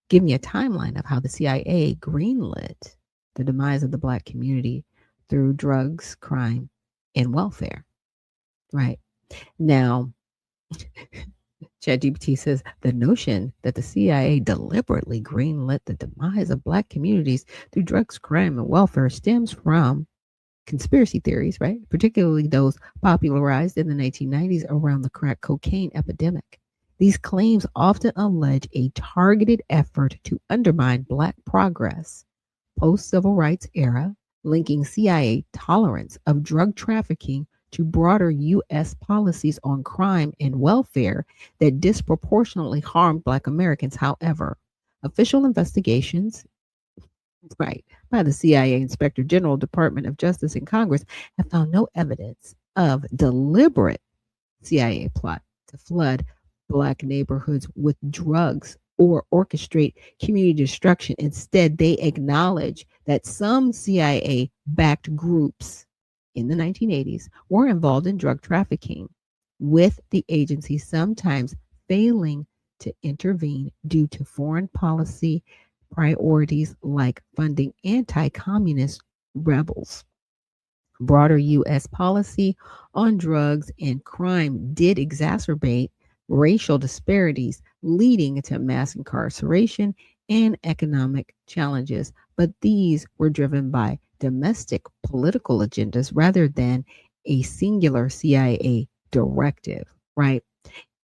give me a timeline of how the CIA greenlit the demise of the Black community through drugs, crime, and welfare. Right. Now, ChatGPT says the notion that the CIA deliberately greenlit the demise of Black communities through drugs, crime, and welfare stems from conspiracy theories, right? Particularly those popularized in the 1990s around the crack cocaine epidemic. These claims often allege a targeted effort to undermine Black progress post civil rights era, linking CIA tolerance of drug trafficking to broader U.S. policies on crime and welfare that disproportionately harmed Black Americans. However, official investigations, right, by the CIA Inspector General, Department of Justice, and Congress have found no evidence of deliberate CIA plot to flood Black neighborhoods with drugs or orchestrate community destruction. Instead, they acknowledge that some CIA backed groups in the 1980s were involved in drug trafficking, with the agency sometimes failing to intervene due to foreign policy priorities like funding anti communist rebels. Broader U.S. policy on drugs and crime did exacerbate racial disparities, leading to mass incarceration and economic challenges. But these were driven by domestic political agendas rather than a singular CIA directive, right?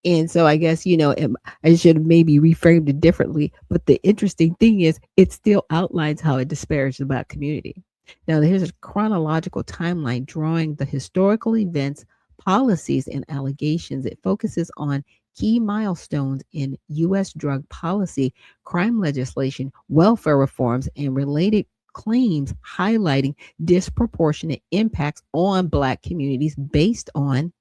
And so I guess, I should have maybe reframed it differently. But the interesting thing is, it still outlines how it disparages the Black community. Now, here's a chronological timeline drawing the historical events, policies, and allegations. It focuses on key milestones in U.S. drug policy, crime legislation, welfare reforms, and related claims, highlighting disproportionate impacts on Black communities based on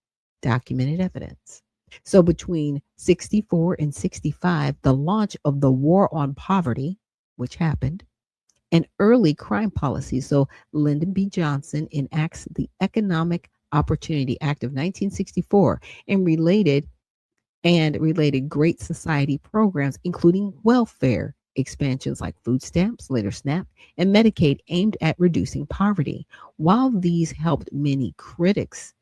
documented evidence. So between 64 and 65, the launch of the War on Poverty, which happened, and early crime policies. So Lyndon B. Johnson enacts the Economic Opportunity Act of 1964 and related Great Society programs, including welfare expansions like food stamps, later SNAP, and Medicaid aimed at reducing poverty. While these helped many critics,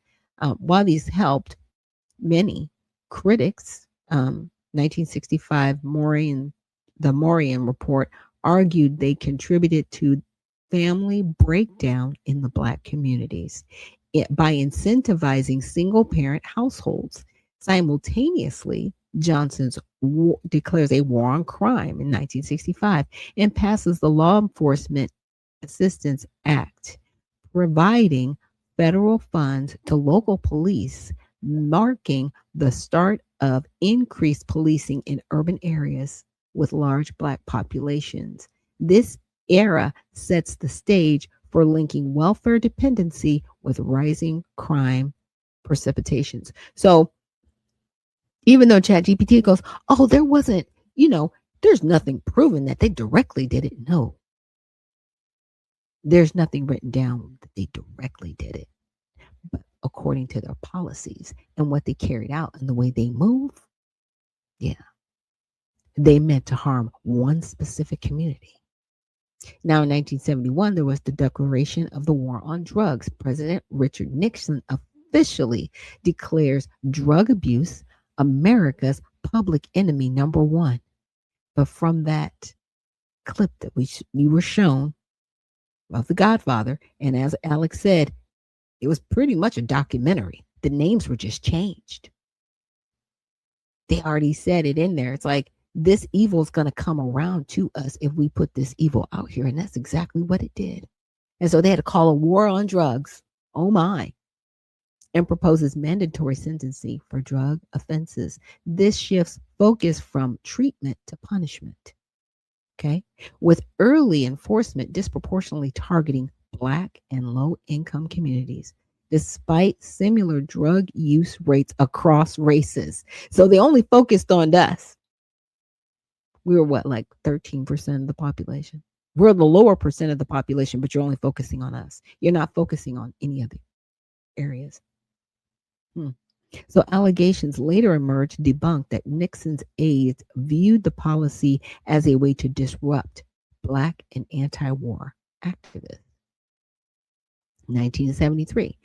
while these helped many critics, 1965 the Morian report argued they contributed to family breakdown in the Black communities by incentivizing single parent households. Simultaneously, Johnson declares a war on crime in 1965 and passes the Law Enforcement Assistance Act, providing federal funds to local police, marking the start of increased policing in urban areas with large Black populations. This era sets the stage for linking welfare dependency with rising crime precipitations. So even though ChatGPT goes, oh, there wasn't, there's nothing proven that they directly did it. No, there's nothing written down that they directly did it. But according to their policies and what they carried out and the way they move, yeah, they meant to harm one specific community. Now, in 1971, there was the declaration of the war on drugs. President Richard Nixon officially declares drug abuse America's public enemy number one. But from that clip that we were shown of The Godfather, and as Alex said, it was pretty much a documentary. The names were just changed. They already said it in there. It's like this evil is going to come around to us if we put this evil out here. And that's exactly what it did. And so they had to call a war on drugs. Oh my. And proposes mandatory sentencing for drug offenses. This shifts focus from treatment to punishment. Okay. With early enforcement disproportionately targeting Black and low income communities, despite similar drug use rates across races. So they only focused on us. We were what, like 13% of the population? We're the lower percent of the population, but you're only focusing on us. You're not focusing on any other areas. Hmm. So allegations later emerged debunked that Nixon's aides viewed the policy as a way to disrupt Black and anti-war activists. 1973,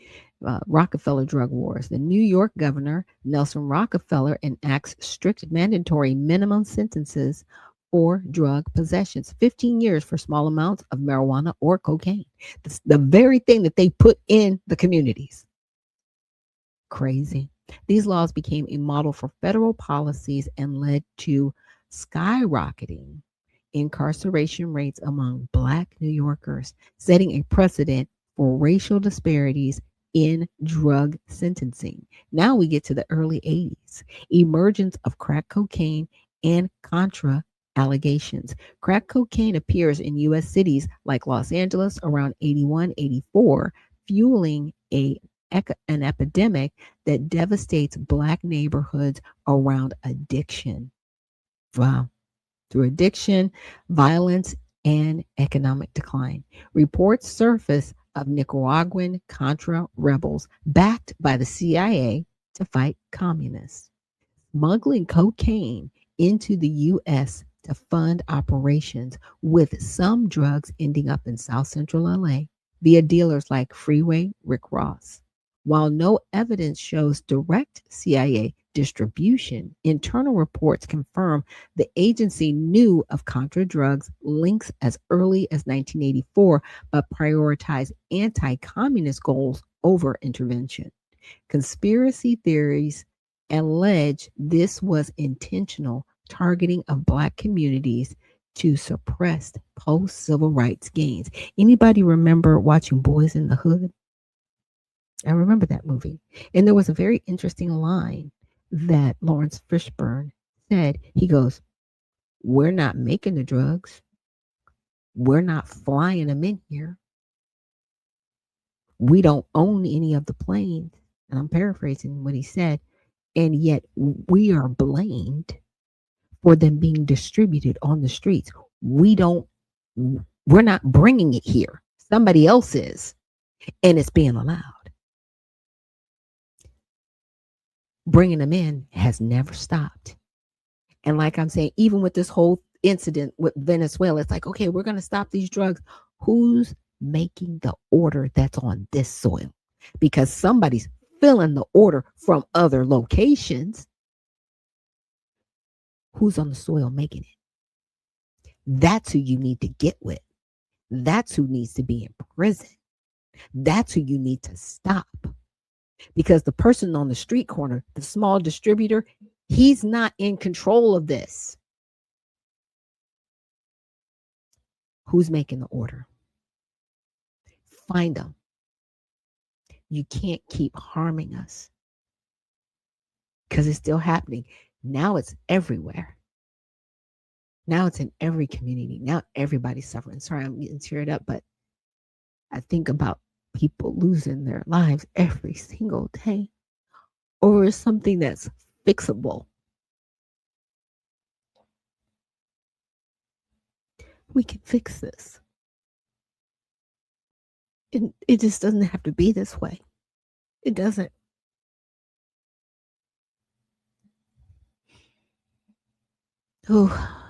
Rockefeller drug wars. The New York governor, Nelson Rockefeller, enacts strict mandatory minimum sentences for drug possessions, 15 years for small amounts of marijuana or cocaine. The very thing that they put in the communities. Crazy. These laws became a model for federal policies and led to skyrocketing incarceration rates among Black New Yorkers, setting a precedent for racial disparities in drug sentencing. Now we get to the early 80s, emergence of crack cocaine and Contra allegations. Crack cocaine appears in U.S. cities like Los Angeles around 81, 84, fueling an epidemic that devastates Black neighborhoods around addiction. Wow. Through addiction, violence, and economic decline. Reports surface of Nicaraguan Contra rebels backed by the CIA to fight communists, smuggling cocaine into the U.S. to fund operations, with some drugs ending up in South Central LA via dealers like Freeway Rick Ross. While no evidence shows direct CIA distribution, internal reports confirm the agency knew of Contra drugs links as early as 1984, but prioritized anti communist goals over intervention. Conspiracy theories allege this was intentional targeting of Black communities to suppress post civil rights gains. Anybody remember watching Boys in the Hood? I remember that movie. And there was a very interesting line that Lawrence Fishburne said. He goes, "We're not making the drugs. We're not flying them in here. We don't own any of the planes." And I'm paraphrasing what he said. And yet we are blamed for them being distributed on the streets. We're not bringing it here. Somebody else is, and it's being allowed. Bringing them in has never stopped. And like I'm saying, even with this whole incident with Venezuela, it's like, okay, we're going to stop these drugs. Who's making the order that's on this soil? Because somebody's filling the order from other locations. Who's on the soil making it? That's who you need to get with. That's who needs to be in prison. That's who you need to stop. Because the person on the street corner, the small distributor, he's not in control of this. Who's making the order? Find them. You can't keep harming us because it's still happening. Now it's everywhere. Now it's in every community. Now everybody's suffering. Sorry, I'm getting teared up, but I think about people losing their lives every single day over something that's fixable. We can fix this. It just doesn't have to be this way. It doesn't. Oh,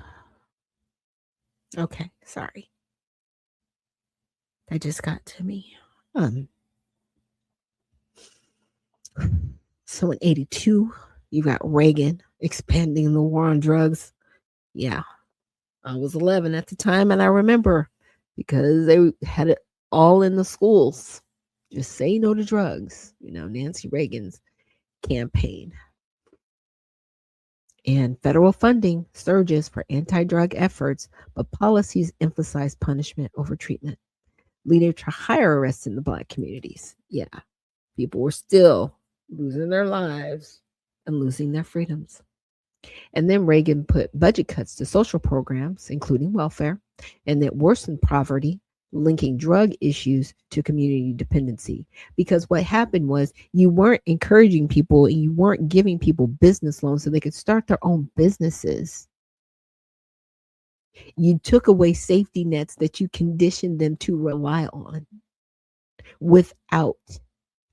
okay. Sorry. That just got to me. So in 82, you got Reagan expanding the war on drugs. Yeah. I was 11 at the time, and I remember because they had it all in the schools. Just say no to drugs, Nancy Reagan's campaign. And federal funding surges for anti drug efforts, but policies emphasize punishment over treatment, leading to higher arrests in the Black communities. Yeah, people were still losing their lives and losing their freedoms. And then Reagan put budget cuts to social programs, including welfare, and that worsened poverty, linking drug issues to community dependency. Because what happened was you weren't encouraging people and you weren't giving people business loans so they could start their own businesses. You took away safety nets that you conditioned them to rely on without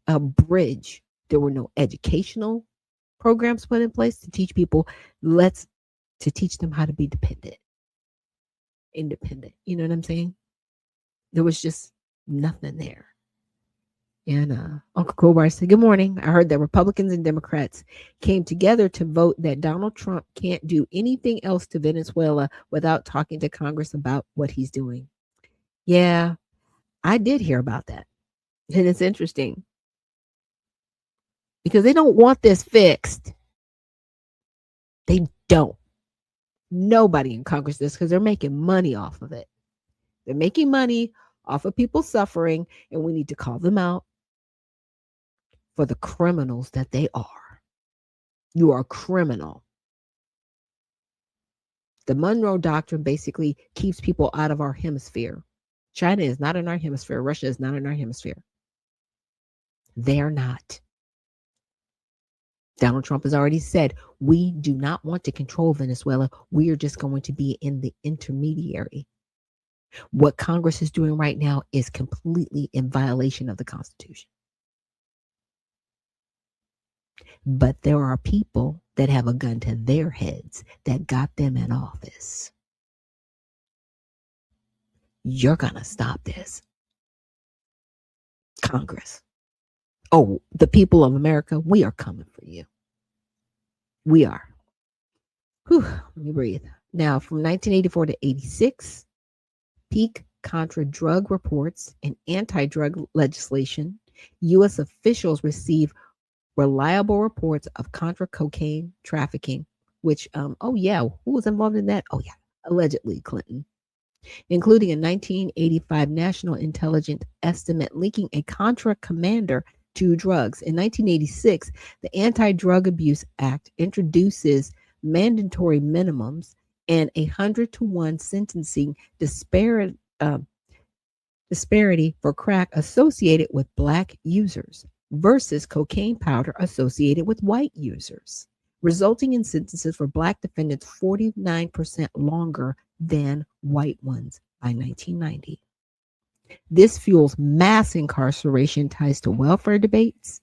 a bridge There were no educational programs put in place to teach people, to teach them how to be independent. You know what I'm saying? There was just nothing there. And Uncle Kobar said, "Good morning. I heard that Republicans and Democrats came together to vote that Donald Trump can't do anything else to Venezuela without talking to Congress about what he's doing." Yeah, I did hear about that. And it's interesting because they don't want this fixed. They don't. Nobody in Congress does, because they're making money off of it. They're making money off of people suffering, and we need to call them out for the criminals that they are. You are a criminal. The Monroe Doctrine basically keeps people out of our hemisphere. China is not in our hemisphere. Russia is not in our hemisphere. They're not. Donald Trump has already said, we do not want to control Venezuela. We are just going to be in the intermediary. What Congress is doing right now is completely in violation of the Constitution. But there are people that have a gun to their heads that got them in office. You're going to stop this. Congress. Oh, the people of America, we are coming for you. We are. Whew, let me breathe. Now, from 1984 to 86, peak Contra drug reports and anti-drug legislation, U.S. officials receive reliable reports of Contra cocaine trafficking, which, who was involved in that? Oh, yeah, allegedly Clinton, including a 1985 national intelligence estimate linking a Contra commander to drugs. In 1986, the Anti-Drug Abuse Act introduces mandatory minimums and 100-to-1 sentencing disparity for crack associated with Black users versus cocaine powder associated with white users, resulting in sentences for Black defendants 49% longer than white ones by 1990. This fuels mass incarceration ties to welfare debates,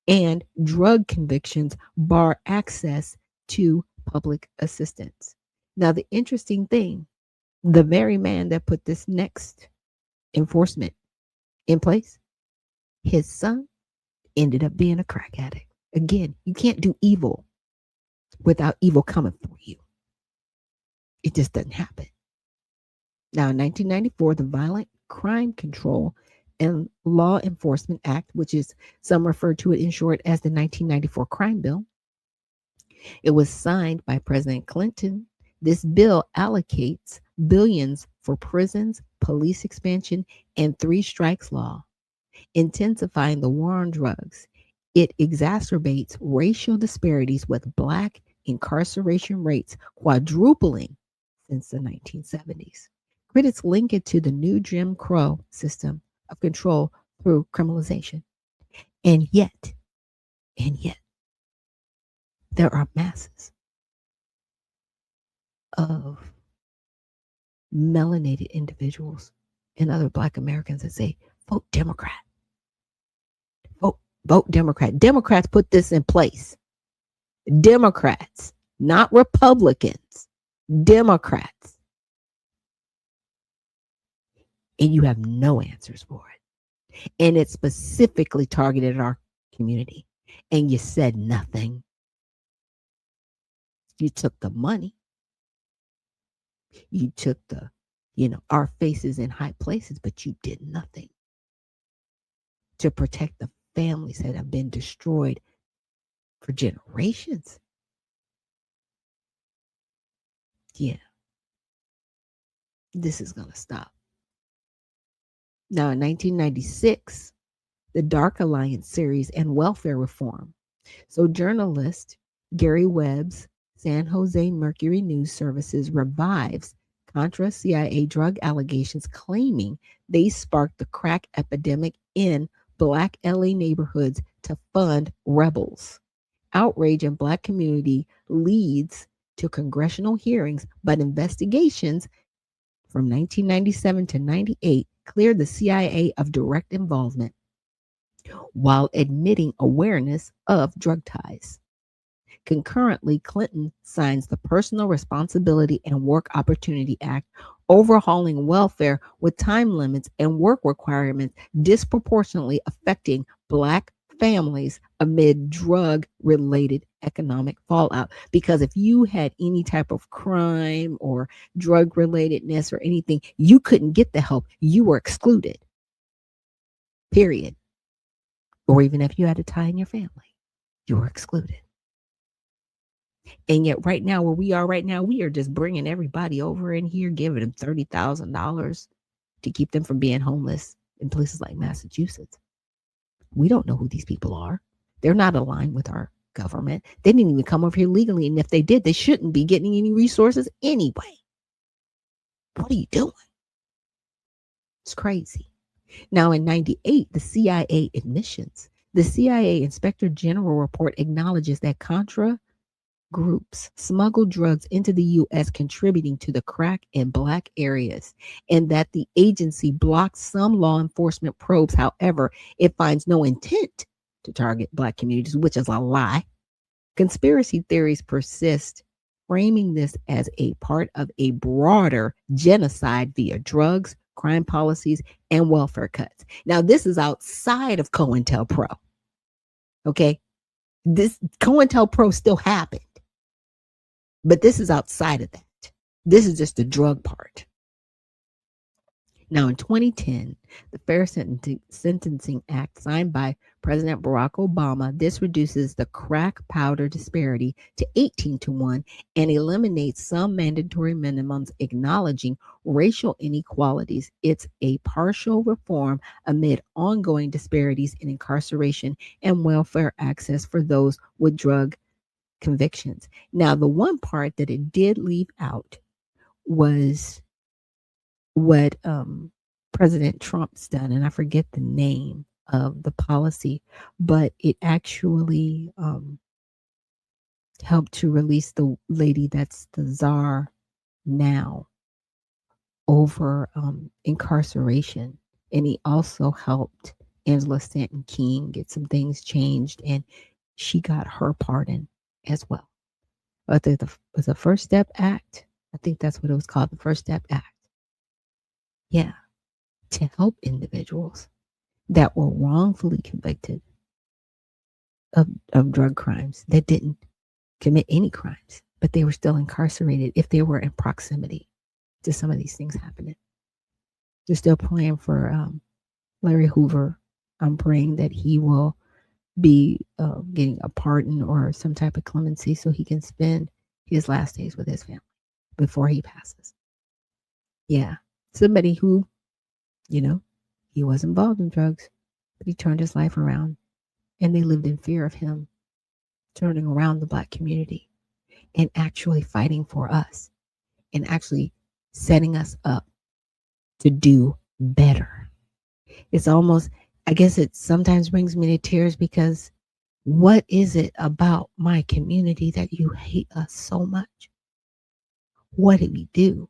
and drug convictions bar access to public assistance. Now, the interesting thing, the very man that put this next enforcement in place, his son ended up being a crack addict. Again, you can't do evil without evil coming for you. It just doesn't happen. Now, in 1994, the Violent Crime Control and Law Enforcement Act, which is some refer to it in short as the 1994 Crime Bill, it was signed by President Clinton. This bill allocates billions for prisons, police expansion, and three strikes law, intensifying the war on drugs. It exacerbates racial disparities with Black incarceration rates quadrupling since the 1970s. Critics link it to the new Jim Crow system of control through criminalization. And yet, there are masses of melanated individuals and other Black Americans that say, vote Democrat. Vote Democrat. Democrats put this in place. Democrats, not Republicans. Democrats. And you have no answers for it. And it's specifically targeted at our community. And you said nothing. You took the money. You took the, our faces in high places, but you did nothing to protect the families that have been destroyed for generations. Yeah. This is going to stop. Now, in 1996, the Dark Alliance series and welfare reform. So journalist Gary Webb's San Jose Mercury News Services revives Contra CIA drug allegations, claiming they sparked the crack epidemic in Black LA neighborhoods to fund rebels. Outrage in Black community leads to congressional hearings, but investigations from 1997 to 98 cleared the CIA of direct involvement. while admitting awareness of drug ties. Concurrently, Clinton signs the Personal Responsibility and Work Opportunity Act, overhauling welfare with time limits and work requirements disproportionately affecting Black families amid drug related economic fallout. Because if you had any type of crime or drug relatedness or anything, you couldn't get the help. You were excluded, period. Or even if you had a tie in your family, you were excluded. And yet, right now, where we are right now, we are just bringing everybody over in here, giving them $30,000 to keep them from being homeless in places like Massachusetts. We don't know who these people are. They're not aligned with our government. They didn't even come over here legally. And if they did, they shouldn't be getting any resources anyway. What are you doing? It's crazy. Now, in 98, the CIA admissions. The CIA Inspector General report acknowledges that Contra groups smuggled drugs into the U.S., contributing to the crack in Black areas, and that the agency blocked some law enforcement probes. However, it finds no intent to target Black communities, which is a lie. Conspiracy theories persist, framing this as a part of a broader genocide via drugs, crime policies, and welfare cuts. Now, this is outside of COINTELPRO. Okay? This COINTELPRO still happened. But this is outside of that. This is just the drug part. Now, in 2010, the Fair Sentencing Act, signed by President Barack Obama, this reduces the crack powder disparity to 18-1 and eliminates some mandatory minimums, acknowledging racial inequalities. It's a partial reform amid ongoing disparities in incarceration and welfare access for those with drug convictions. Now, the one part that it did leave out was what President Trump's done, and I forget the name of the policy, but it actually helped to release the lady that's the czar now over incarceration, and he also helped Angela Stanton King get some things changed, and she got her pardon as well. But there was a First Step Act. I think that's what it was called, the First Step Act. Yeah, to help individuals that were wrongfully convicted of drug crimes that didn't commit any crimes, but they were still incarcerated if they were in proximity to some of these things happening. They're still praying for Larry Hoover. I'm praying that he will be getting a pardon or some type of clemency so he can spend his last days with his family before he passes. Yeah, somebody who, he was involved in drugs, but he turned his life around, and they lived in fear of him turning around the Black community and actually fighting for us and actually setting us up to do better. It's almost, I guess it sometimes brings me to tears, because what is it about my community that you hate us so much? What did we do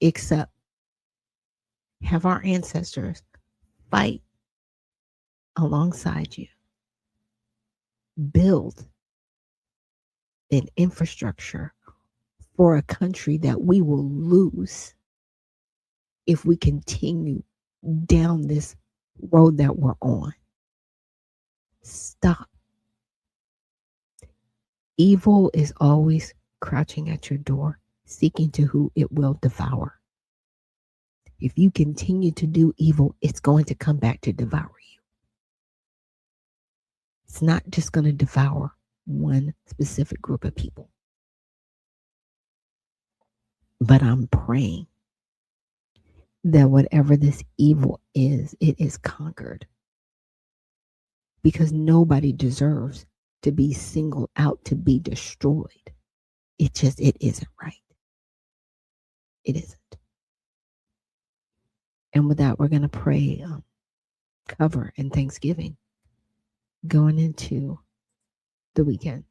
except have our ancestors fight alongside you, build an infrastructure for a country that we will lose if we continue down this road that we're on? Stop. Evil is always crouching at your door, seeking to who it will devour. If you continue to do evil, it's going to come back to devour you. It's not just going to devour one specific group of people. But I'm praying that whatever this evil is, it is conquered. Because nobody deserves to be singled out to be destroyed. It isn't right. It isn't. And with that, we're going to pray cover and Thanksgiving going into the weekend.